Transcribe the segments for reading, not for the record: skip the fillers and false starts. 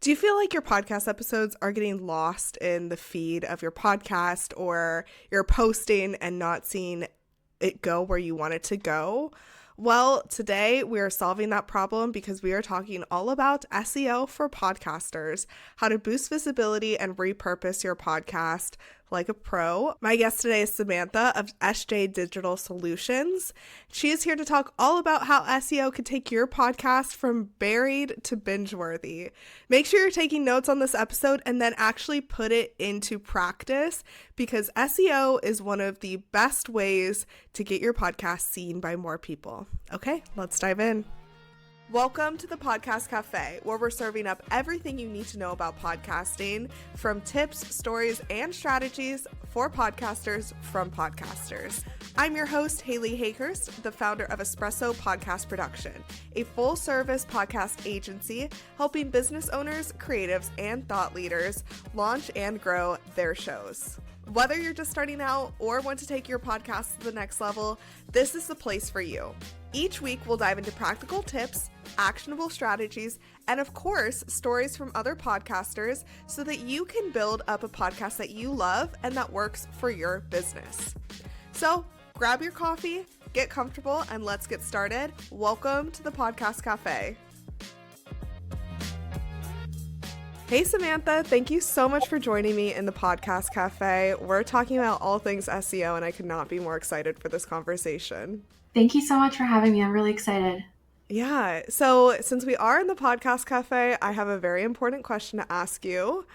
Do you feel like your podcast episodes are getting lost in the feed of your podcast, or you're posting and not seeing it go where you want it to go? Well, today we are solving that problem because we are talking all about SEO for podcasters, how to boost visibility and repurpose your podcast like a pro. My guest today is Samantha of SJ Digital Solutions. She is here to talk all about how SEO could take your podcast from buried to binge-worthy. Make sure you're taking notes on this episode and then actually put it into practice, because SEO is one of the best ways to get your podcast seen by more people. Okay, let's dive in. Welcome to the Podcast Café, where we're serving up everything you need to know about podcasting, from tips, stories, and strategies for podcasters from podcasters. I'm your host, Haley Hayhurst, the founder of Espresso Podcast Production, a full-service podcast agency helping business owners, creatives, and thought leaders launch and grow their shows. Whether you're just starting out or want to take your podcast to the next level, this is the place for you. Each week, we'll dive into practical tips, actionable strategies, and of course, stories from other podcasters so that you can build up a podcast that you love and that works for your business. So grab your coffee, get comfortable, and let's get started. Welcome to the Podcast Cafe. Hey Samantha, thank you so much for joining me in the Podcast Cafe. We're talking about all things SEO, and I could not be more excited for this conversation. Thank you so much for having me. I'm really excited. Yeah, so since we are in the Podcast Cafe, I have a very important question to ask you.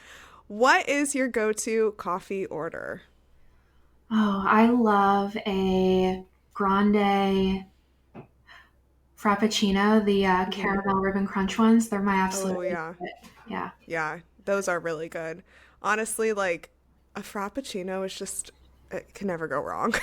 What is your go-to coffee order? Oh, I love a grande frappuccino, the caramel ribbon crunch ones. They're my absolute yeah. favorite. Yeah, those are really good. Honestly, like a frappuccino is just, it can never go wrong.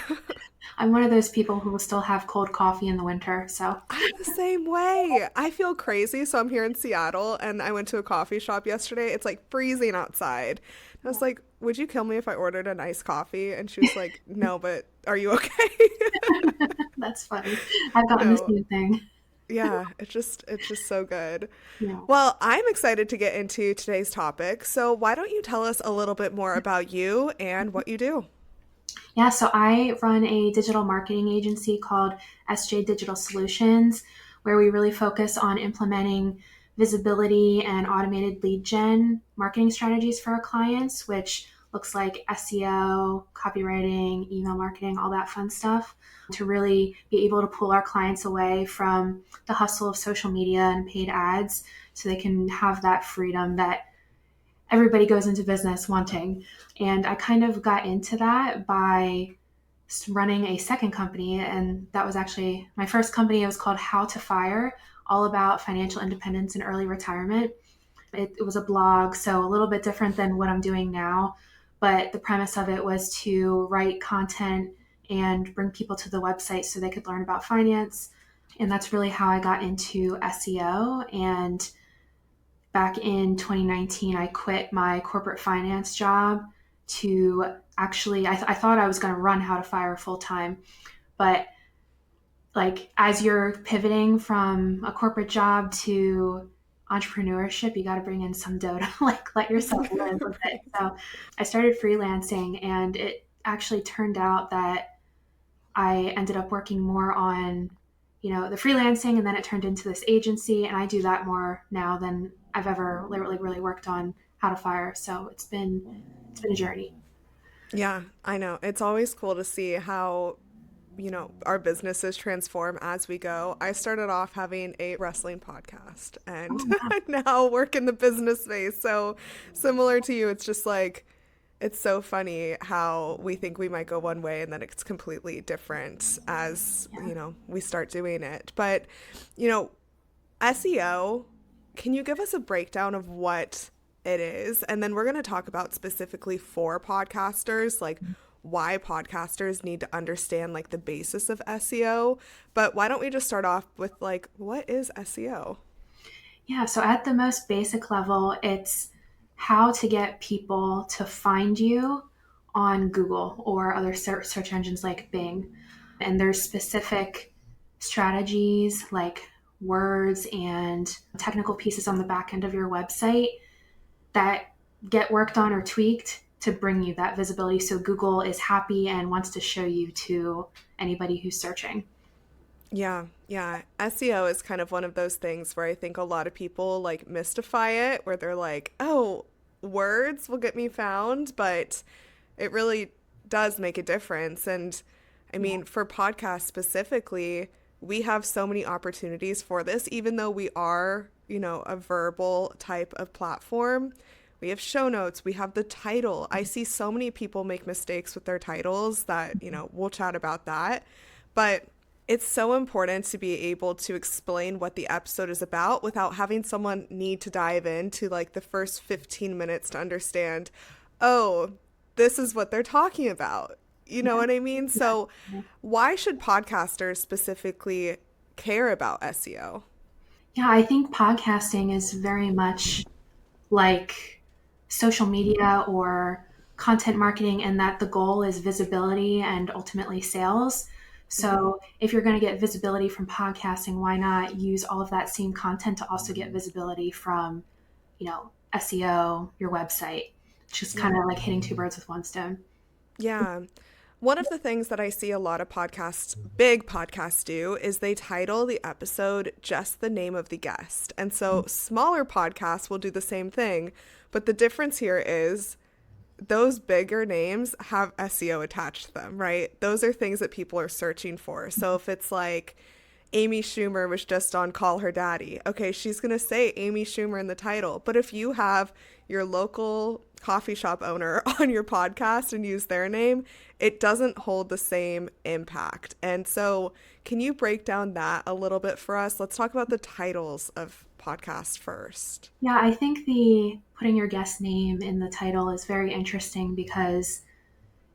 I'm one of those people who will still have cold coffee in the winter, so. I'm the same way. I feel crazy. So I'm here in Seattle and I went to a coffee shop yesterday. It's like freezing outside. I was like, would you kill me if I ordered a nice coffee? And she was like, no, but are you okay? That's funny. I've gotten the same thing. Yeah, it's just so good. Yeah. Well, I'm excited to get into today's topic. So why don't you tell us a little bit more about you and what you do? Yeah, so I run a digital marketing agency called SJ Digital Solutions, where we really focus on implementing visibility and automated lead gen marketing strategies for our clients, which looks like SEO, copywriting, email marketing, all that fun stuff, to really be able to pull our clients away from the hustle of social media and paid ads so they can have that freedom that everybody goes into business wanting. And I kind of got into that by running a second company. And that was actually my first company. It was called How to Fire, all about financial independence and early retirement. It was a blog, so a little bit different than what I'm doing now. But the premise of it was to write content and bring people to the website so they could learn about finance. And that's really how I got into SEO. And back in 2019, I quit my corporate finance job to actually, I thought I was going to run How to Fire full time. But like, as you're pivoting from a corporate job to entrepreneurship, you got to bring in some dough to like let yourself live with it. So I started freelancing, and it actually turned out that I ended up working more on, the freelancing, and then it turned into this agency, and I do that more now than I've ever really worked on How to Fire. So it's been a journey. Yeah, I know. It's always cool to see how, our businesses transform as we go. I started off having a wrestling podcast and now work in the business space. So similar to you, it's just like, it's so funny how we think we might go one way and then it's completely different as, we start doing it. But, SEO, can you give us a breakdown of what it is? And then we're going to talk about specifically for podcasters, like why podcasters need to understand like the basis of SEO. But why don't we just start off with like, what is SEO? Yeah, so at the most basic level, it's how to get people to find you on Google or other search engines like Bing. And there's specific strategies like words and technical pieces on the back end of your website that get worked on or tweaked to bring you that visibility so Google is happy and wants to show you to anybody who's searching. Yeah, yeah. SEO is kind of one of those things where I think a lot of people like mystify it, where they're like, oh, words will get me found, but it really does make a difference. And I Yeah. mean, for podcasts specifically, we have so many opportunities for this, even though we are, a verbal type of platform. We have show notes, we have the title. I see so many people make mistakes with their titles that, we'll chat about that. But it's so important to be able to explain what the episode is about without having someone need to dive into like the first 15 minutes to understand, oh, this is what they're talking about. You know Yeah. what I mean? So, Yeah. why should podcasters specifically care about SEO? Yeah, I think podcasting is very much like social media or content marketing, and that the goal is visibility and ultimately sales. Hmm. So if you're going to get visibility from podcasting, why not use all of that same content to also get visibility from, SEO, your website? Just kind Yeah. of like hitting two birds with one stone. Yeah. One of the things that I see a lot of podcasts, big podcasts do, is they title the episode just the name of the guest. And so smaller podcasts will do the same thing. But the difference here is those bigger names have SEO attached to them, right? Those are things that people are searching for. So if it's like Amy Schumer was just on Call Her Daddy, okay, she's going to say Amy Schumer in the title. But if you have your local coffee shop owner on your podcast and use their name, it doesn't hold the same impact. And so, can you break down that a little bit for us? Let's talk about the titles of podcasts first. Yeah, I think the putting your guest name in the title is very interesting because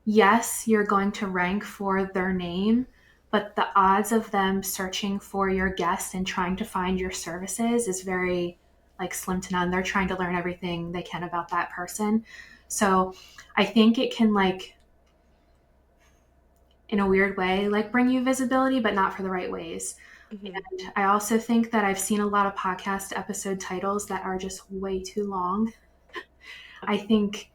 yes, you're going to rank for their name, but the odds of them searching for your guest and trying to find your services is very like slim to none. They're trying to learn everything they can about that person. So I think it can like in a weird way like bring you visibility, but not for the right ways. Hmm. And I also think that I've seen a lot of podcast episode titles that are just way too long. I think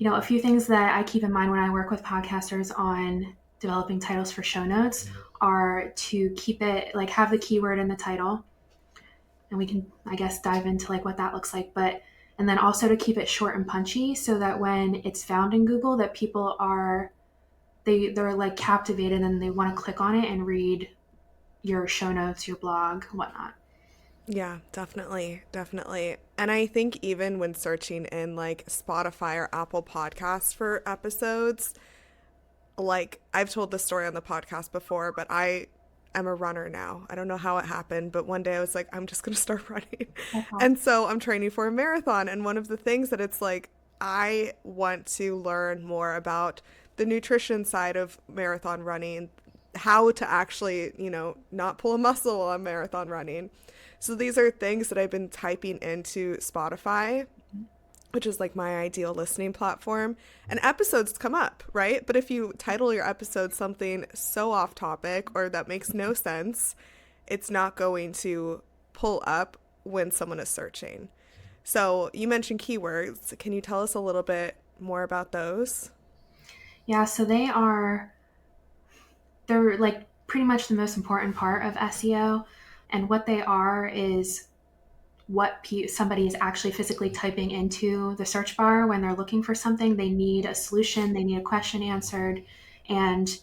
a few things that I keep in mind when I work with podcasters on developing titles for show notes are to keep it like have the keyword in the title, and we can I guess dive into like what that looks like, but and then also to keep it short and punchy so that when it's found in Google that people are they're like captivated and they want to click on it and read your show notes, your blog, whatnot. Yeah, definitely. Definitely. And I think even when searching in like Spotify or Apple Podcasts for episodes, like I've told this story on the podcast before, but I am a runner now. I don't know how it happened, but one day I was like, I'm just going to start running. That's And awesome. so I'm training for a marathon. And one of the things that it's like, I want to learn more about the nutrition side of marathon running, how to actually, not pull a muscle while I'm marathon running. So these are things that I've been typing into Spotify, which is like my ideal listening platform, and episodes come up, right? But if you title your episode something so off topic or that makes no sense, it's not going to pull up when someone is searching. So you mentioned keywords. Can you tell us a little bit more about those? Yeah, so they're like pretty much the most important part of SEO. And what they are is what somebody is actually physically typing into the search bar when they're looking for something. They need a solution, they need a question answered. And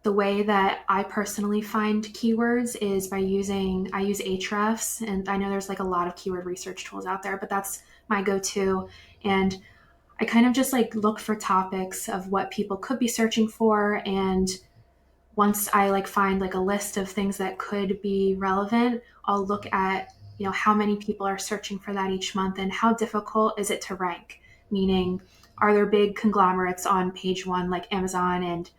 the way that I personally find keywords is I use Ahrefs, and I know there's like a lot of keyword research tools out there, but that's my go to. And I kind of just like look for topics of what people could be searching for, and once I like find like a list of things that could be relevant, I'll look at, how many people are searching for that each month and how difficult is it to rank? Meaning, are there big conglomerates on page one like Amazon and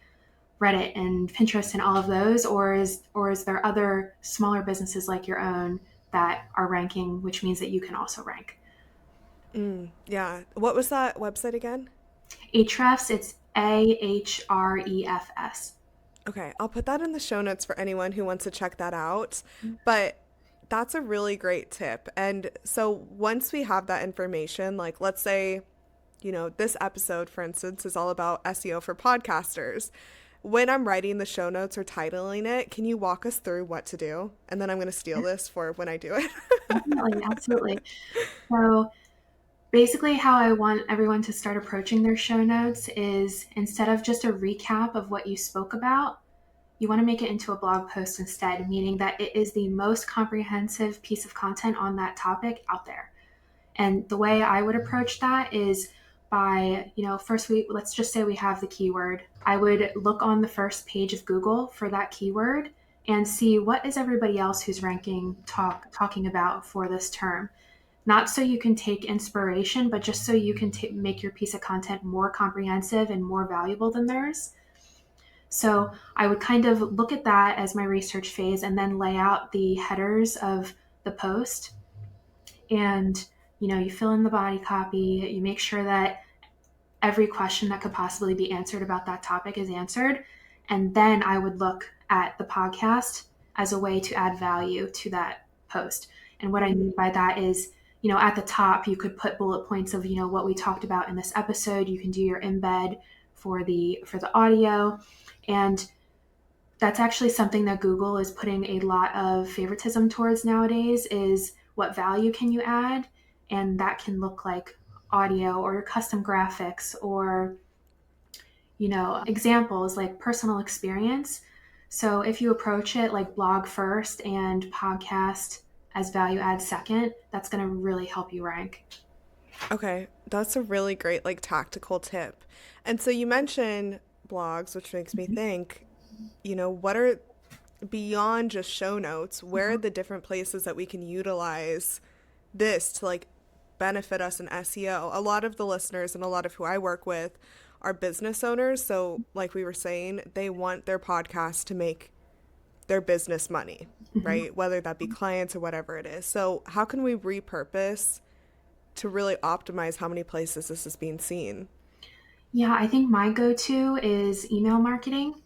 Reddit and Pinterest and all of those, or is there other smaller businesses like your own that are ranking, which means that you can also rank? Yeah. What was that website again? Ahrefs, it's Ahrefs. Okay, I'll put that in the show notes for anyone who wants to check that out. But That's a really great tip. And so once we have that information, like let's say, this episode, for instance, is all about SEO for podcasters. When I'm writing the show notes or titling it, can you walk us through what to do? And then I'm going to steal this for when I do it. Definitely, absolutely. So basically, how I want everyone to start approaching their show notes is instead of just a recap of what you spoke about, you want to make it into a blog post instead, meaning that it is the most comprehensive piece of content on that topic out there. And the way I would approach that is by, first let's just say we have the keyword. I would look on the first page of Google for that keyword and see what is everybody else who's ranking talking about for this term. Not so you can take inspiration, but just so you can make your piece of content more comprehensive and more valuable than theirs. So I would kind of look at that as my research phase and then lay out the headers of the post. And, you fill in the body copy, you make sure that every question that could possibly be answered about that topic is answered. And then I would look at the podcast as a way to add value to that post. And what I mean by that is, at the top, you could put bullet points of, what we talked about in this episode. You can do your embed for the audio. And that's actually something that Google is putting a lot of favoritism towards nowadays is what value can you add? And that can look like audio or custom graphics or, examples like personal experience. So if you approach it like blog first and podcast as value add second, that's going to really help you rank. Okay, that's a really great like tactical tip. And so you mentioned blogs, which makes me think, what are beyond just show notes, where are the different places that we can utilize this to like benefit us in SEO? A lot of the listeners and a lot of who I work with are business owners. So like we were saying, they want their podcast to make their business money, right? Whether that be clients or whatever it is. So how can we repurpose to really optimize how many places this is being seen? Yeah, I think my go-to is email marketing.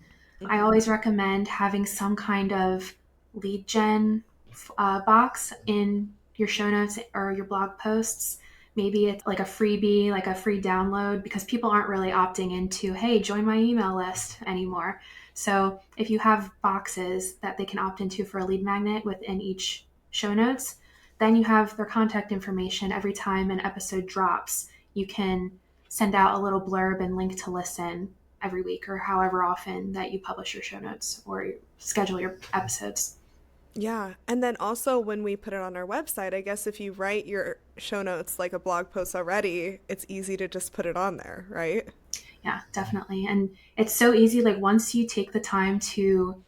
I always recommend having some kind of lead gen box in your show notes or your blog posts. Maybe it's like a freebie, like a free download, because people aren't really opting into, hey, join my email list anymore. So if you have boxes that they can opt into for a lead magnet within each show notes, then you have their contact information every time an episode drops. You can send out a little blurb and link to listen every week or however often that you publish your show notes or schedule your episodes. Yeah. And then also when we put it on our website, I guess if you write your show notes like a blog post already, it's easy to just put it on there, right? Yeah, definitely. And it's so easy. Like once you take the time to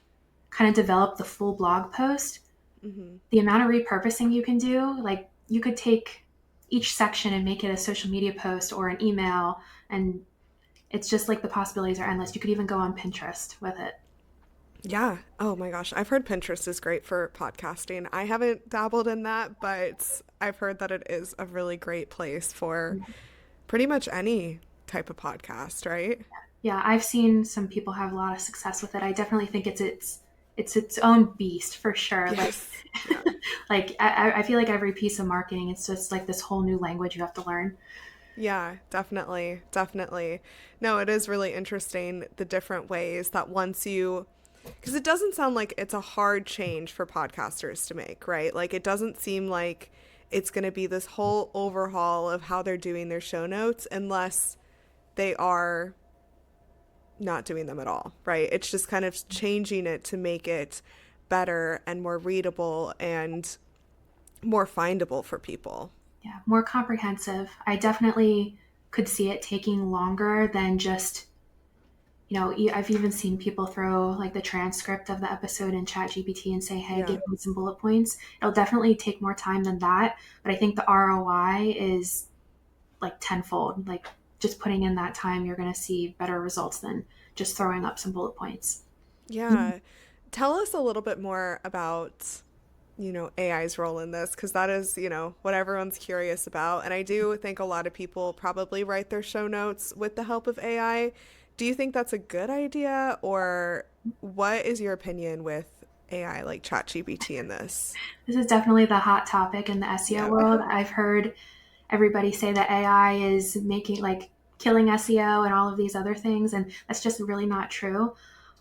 kind of develop the full blog post, the amount of repurposing you can do, like you could take each section and make it a social media post or an email. And it's just like the possibilities are endless. You could even go on Pinterest with it. Yeah. Oh my gosh. I've heard Pinterest is great for podcasting. I haven't dabbled in that, but I've heard that it is a really great place for pretty much any type of podcast, right? Yeah, I've seen some people have a lot of success with it. I definitely think it's its own beast for sure. Yes. Yeah. Like I feel like every piece of marketing, it's just like this whole new language you have to learn. Yeah, definitely. Definitely. No, it is really interesting the different ways that once you, because it doesn't sound like it's a hard change for podcasters to make, right? Like it doesn't seem like it's going to be this whole overhaul of how they're doing their show notes unless they are not doing them at all, right? It's just kind of changing it to make it better and more readable and more findable for people. Yeah, more comprehensive. I definitely could see it taking longer than just, I've even seen people throw like the transcript of the episode in ChatGPT and say, hey, Yeah. give me some bullet points. It'll definitely take more time than that. But I think the ROI is like tenfold. Like just putting in that time, you're going to see better results than just throwing up some bullet points. Yeah. Tell us a little bit more about, AI's role in this, because that is, what everyone's curious about. And I do think a lot of people probably write their show notes with the help of AI. Do you think that's a good idea, or what is your opinion with AI like ChatGPT in this? This is definitely the hot topic in the SEO Yeah. world. I've heard everybody say that AI is making killing SEO and all of these other things, and that's just really not true.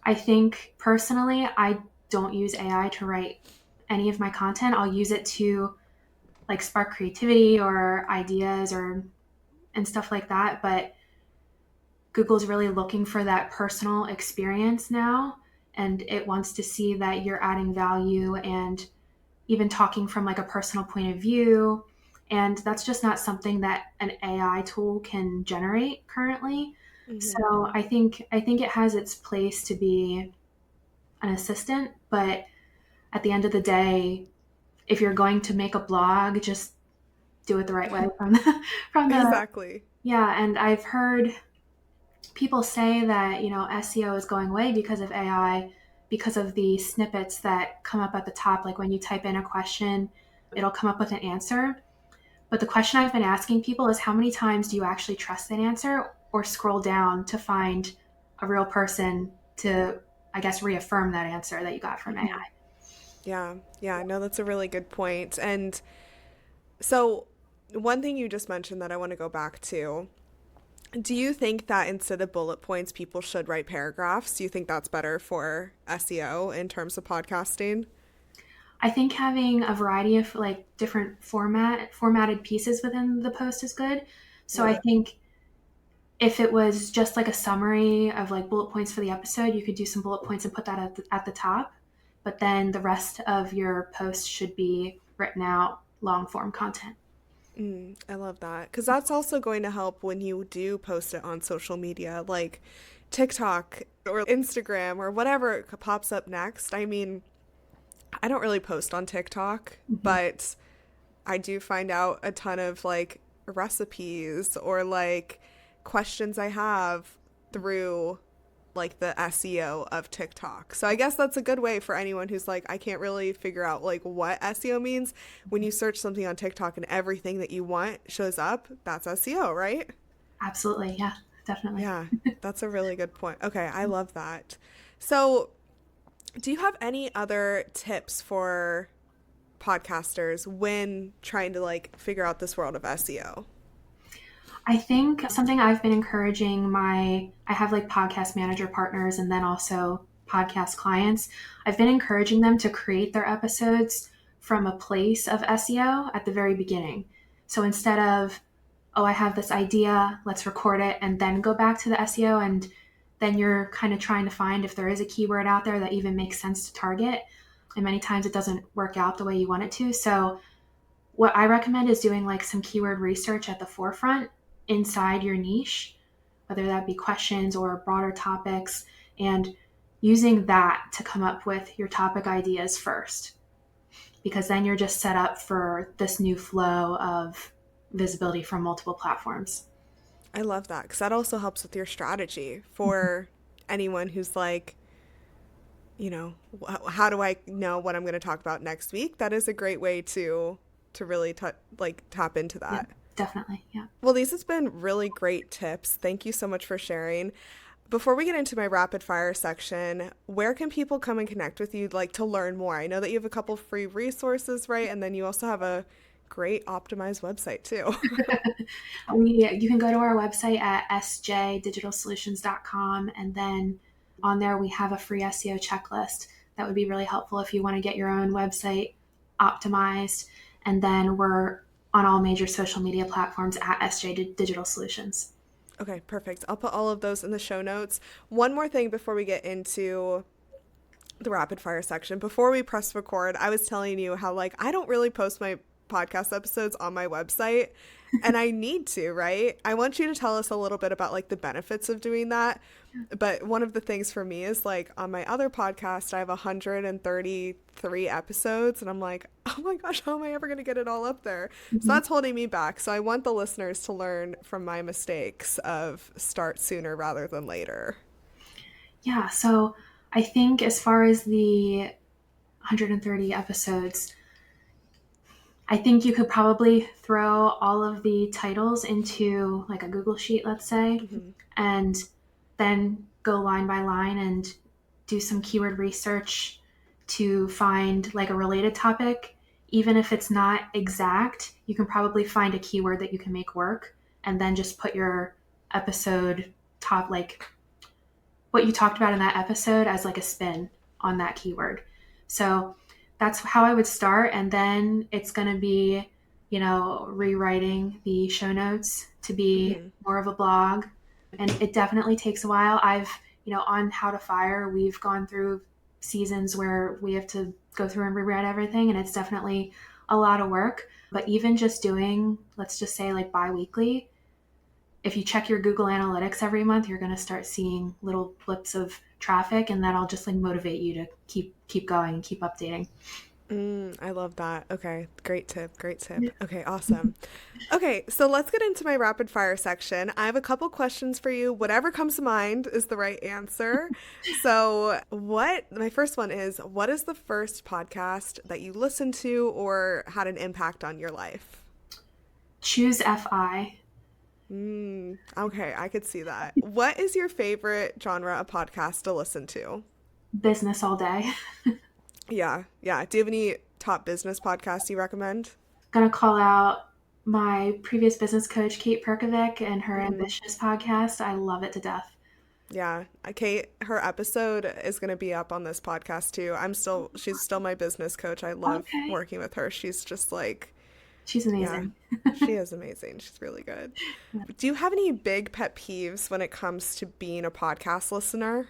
I think personally, I don't use AI to write any of my content. I'll use it to spark creativity or ideas and stuff like that, but Google's really looking for that personal experience now, and it wants to see that you're adding value and even talking from a personal point of view. And that's just not something that an AI tool can generate currently. Mm-hmm. So I think it has its place to be an assistant, but at the end of the day, if you're going to make a blog, just do it the right way from the Exactly. yeah. And I've heard people say that SEO is going away because of AI, because of the snippets that come up at the top. Like when you type in a question, it'll come up with an answer. But the question I've been asking people is, how many times do you actually trust that answer, or scroll down to find a real person to, I guess, reaffirm that answer that you got from Mm-hmm. AI? Yeah. Yeah. No, that's a really good point. And so, one thing you just mentioned that I want to go back to, do you think that instead of bullet points, people should write paragraphs? Do you think that's better for SEO in terms of podcasting? I think having a variety of different formatted pieces within the post is good. So I Yeah. think if it was just a summary of bullet points for the episode, you could do some bullet points and put that at the top. But then the rest of your post should be written out, long form content. I love that. Because that's also going to help when you do post it on social media, like TikTok or Instagram or whatever pops up next. I mean, I don't really post on TikTok, Mhm. but I do find out a ton of like recipes or like questions I have through like the SEO of TikTok. So I guess that's a good way for anyone who's like, I can't really figure out like what SEO means. When you search something on TikTok and everything that you want shows up, that's SEO, right? Absolutely. Yeah, definitely. Yeah, that's a really good point. Okay, I love that. So, do you have any other tips for podcasters when trying to like figure out this world of SEO? I think something I've been encouraging I have podcast manager partners and then also podcast clients. I've been encouraging them to create their episodes from a place of SEO at the very beginning. So instead of, oh, I have this idea, let's record it and then go back to the SEO, and then you're kind of trying to find if there is a keyword out there that even makes sense to target. And many times it doesn't work out the way you want it to. So what I recommend is doing some keyword research at the forefront inside your niche, whether that be questions or broader topics, and using that to come up with your topic ideas first, because then you're just set up for this new flow of visibility from multiple platforms. I love that because that also helps with your strategy for anyone who's like, how do I know what I'm going to talk about next week? That is a great way to really like tap into Yeah, that. definitely. Yeah. Well, these has been really great tips. Thank you so much for sharing. Before we get into my rapid fire section, where can people come and connect with you like to learn more? I know that you have a couple free resources, right? And then you also have a great optimized website too. You can go to our website at sjdigitalsolutions.com, and then on there we have a free SEO checklist that would be really helpful if you want to get your own website optimized. And then we're on all major social media platforms at SJ Digital Solutions. Okay, perfect. I'll put all of those in the show notes. One more thing before we get into the rapid fire section. Before we press record, I was telling you how like I don't really post my podcast episodes on my website, and I need to, right? I want you to tell us a little bit about like the benefits of doing that. But one of the things for me is like on my other podcast, I have 133 episodes, and I'm like, oh my gosh, how am I ever going to get it all up there? So Mhm. that's holding me back. So I want the listeners to learn from my mistakes of start sooner rather than later. Yeah, so I think as far as the 130 episodes, I think you could probably throw all of the titles into a Google Sheet, let's say, Hmm. and then go line by line and do some keyword research to find like a related topic. Even if it's not exact, you can probably find a keyword that you can make work, and then just put your episode top, like what you talked about in that episode, as like a spin on that keyword. So that's how I would start. And then it's going to be, rewriting the show notes to be more of a blog. And it definitely takes a while. On How to Fire, we've gone through seasons where we have to go through and rewrite everything, and it's definitely a lot of work. But even just doing, let's just say like bi-weekly, if you check your Google Analytics every month, you're going to start seeing little blips of traffic, and that'll just like motivate you to keep going and keep updating. I love that. Okay. Great tip. Okay. Awesome. Okay. So let's get into my rapid fire section. I have a couple questions for you. Whatever comes to mind is the right answer. So my first one is, what is the first podcast that you listened to or had an impact on your life? Choose FI. Okay. I could see that. What is your favorite genre of podcast to listen to? Business all day. Yeah. Do you have any top business podcasts you recommend? Gonna call out my previous business coach, Kate Perkovic, and her Ambitious podcast. I love it to death. Yeah. Kate, her episode is going to be up on this podcast too. She's still my business coach. I love working with her. She's just like, she's amazing. Yeah, she is amazing. She's really good. Do you have any big pet peeves when it comes to being a podcast listener?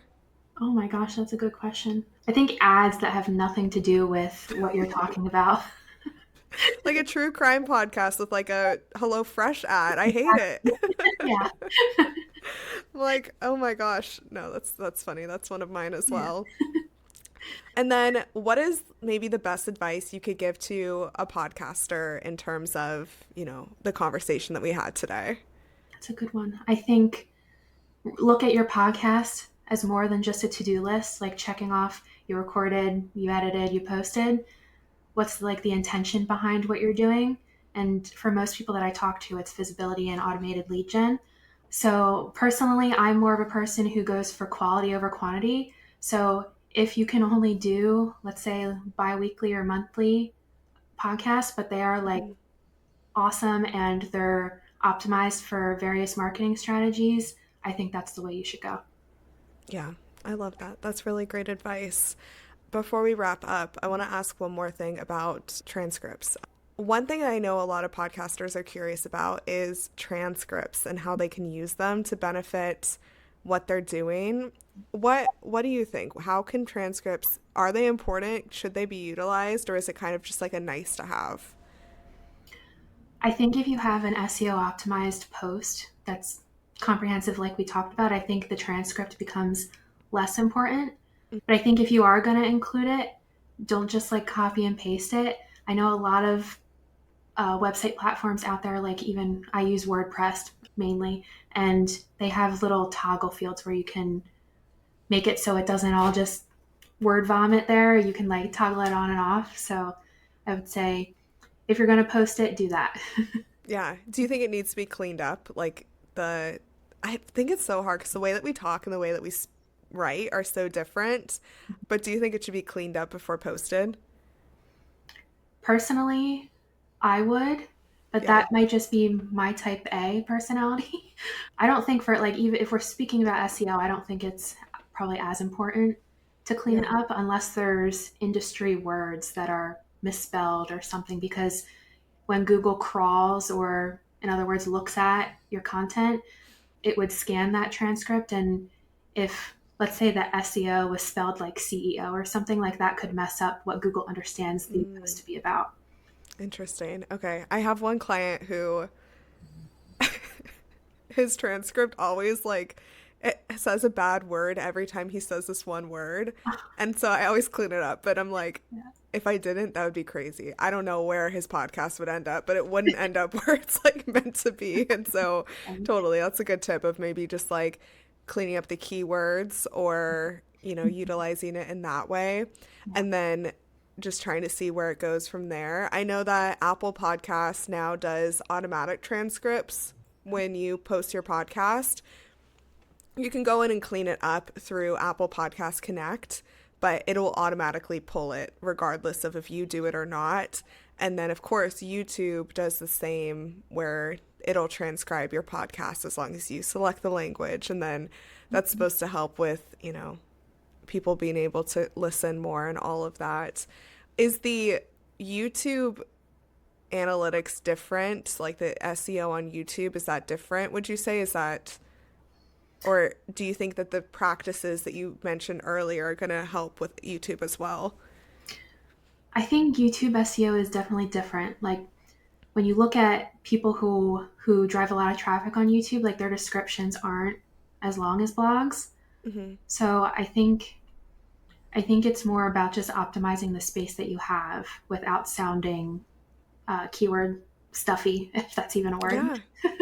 Oh my gosh, that's a good question. I think ads that have nothing to do with what you're talking about. Like a true crime podcast with like a HelloFresh ad. I hate it. Yeah. Like, oh my gosh. No, that's funny. That's one of mine as well. And then what is maybe the best advice you could give to a podcaster in terms of, the conversation that we had today? That's a good one. I think look at your podcast as more than just a to-do list, like checking off you recorded, you edited, you posted. What's like the intention behind what you're doing? And for most people that I talk to, it's visibility and automated lead gen. So personally, I'm more of a person who goes for quality over quantity. So if you can only do, let's say, bi-weekly or monthly podcasts, but they are like awesome and they're optimized for various marketing strategies, I think that's the way you should go. Yeah, I love that. That's really great advice. Before we wrap up, I want to ask one more thing about transcripts. One thing I know a lot of podcasters are curious about is transcripts and how they can use them to benefit what they're doing. What do you think? How can transcripts, are they important? Should they be utilized, or is it kind of just like a nice to have? I think if you have an SEO optimized post that's comprehensive, like we talked about, I think the transcript becomes less important. But I think if you are going to include it, don't just like copy and paste it. I know a lot of website platforms out there, like even I use WordPress mainly, and they have little toggle fields where you can make it so it doesn't all just word vomit there. You can like toggle it on and off. So I would say if you're going to post it, do that. Yeah. Do you think it needs to be cleaned up? I think it's so hard because the way that we talk and the way that we write are so different. But do you think it should be cleaned up before posted? Personally, I would, but that might just be my type A personality. I don't think even if we're speaking about SEO, I don't think it's probably as important to clean it up unless there's industry words that are misspelled or something, because when Google crawls, or in other words, looks at your content, it would scan that transcript. And if, let's say, that SEO was spelled like CEO or something, like that could mess up what Google understands the post to be about. Interesting. Okay. I have one client who his transcript always it says a bad word every time he says this one word. And so I always clean it up, but I'm like, if I didn't, that would be crazy. I don't know where his podcast would end up, but it wouldn't end up where it's like meant to be. And so totally, that's a good tip of maybe just like cleaning up the keywords or, utilizing it in that way. And then just trying to see where it goes from there. I know that Apple Podcasts now does automatic transcripts when you post your podcast. You can go in and clean it up through Apple Podcast Connect, but it will automatically pull it regardless of if you do it or not. And then, of course, YouTube does the same, where it'll transcribe your podcast as long as you select the language. And then that's supposed to help with, people being able to listen more and all of that. Is the YouTube analytics different? Like the SEO on YouTube, is that different? Would you say, or do you think that the practices that you mentioned earlier are going to help with YouTube as well? I think YouTube SEO is definitely different. Like when you look at people who drive a lot of traffic on YouTube, like their descriptions aren't as long as blogs. Mm-hmm. So I think it's more about just optimizing the space that you have without sounding keyword stuffy, if that's even a word. Yeah.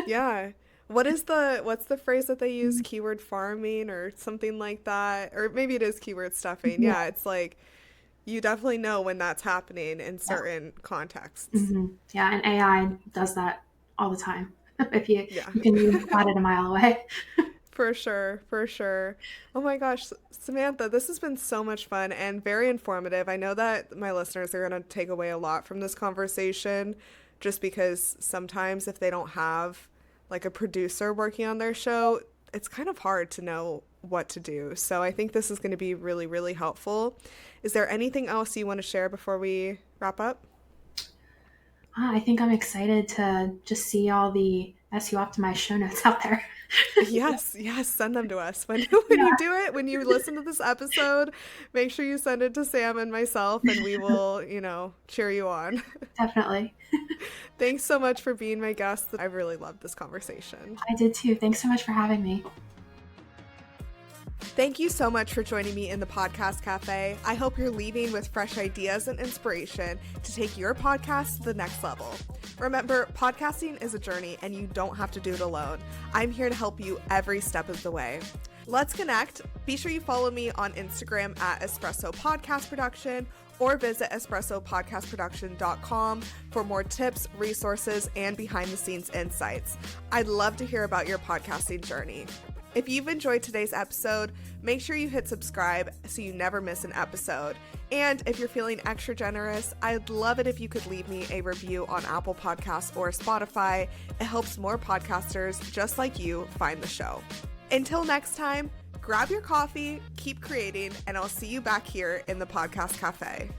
Yeah. What's the phrase that they use? Keyword farming or something like that? Or maybe it is keyword stuffing. Yeah. It's like, you definitely know when that's happening in certain contexts. Mm-hmm. Yeah. And AI does that all the time. If you can even spot it a mile away. For sure. Oh my gosh, Samantha, this has been so much fun and very informative. I know that my listeners are going to take away a lot from this conversation, just because sometimes if they don't have like a producer working on their show, it's kind of hard to know what to do. So I think this is going to be really, really helpful. Is there anything else you want to share before we wrap up? I think I'm excited to just see all the SEO optimized show notes out there. Yes, send them to us. When you do it, when you listen to this episode, make sure you send it to Sam and myself, and we will, cheer you on. Definitely. Thanks so much for being my guest. I really loved this conversation. I did too. Thanks so much for having me. Thank you so much for joining me in the Podcast Cafe. I hope you're leaving with fresh ideas and inspiration to take your podcast to the next level. Remember, podcasting is a journey and you don't have to do it alone. I'm here to help you every step of the way. Let's connect. Be sure you follow me on Instagram at Espresso Podcast Production, or visit espressopodcastproduction.com for more tips, resources, and behind-the-scenes insights. I'd love to hear about your podcasting journey. If you've enjoyed today's episode, make sure you hit subscribe so you never miss an episode. And if you're feeling extra generous, I'd love it if you could leave me a review on Apple Podcasts or Spotify. It helps more podcasters just like you find the show. Until next time, grab your coffee, keep creating, and I'll see you back here in the Podcast Cafe.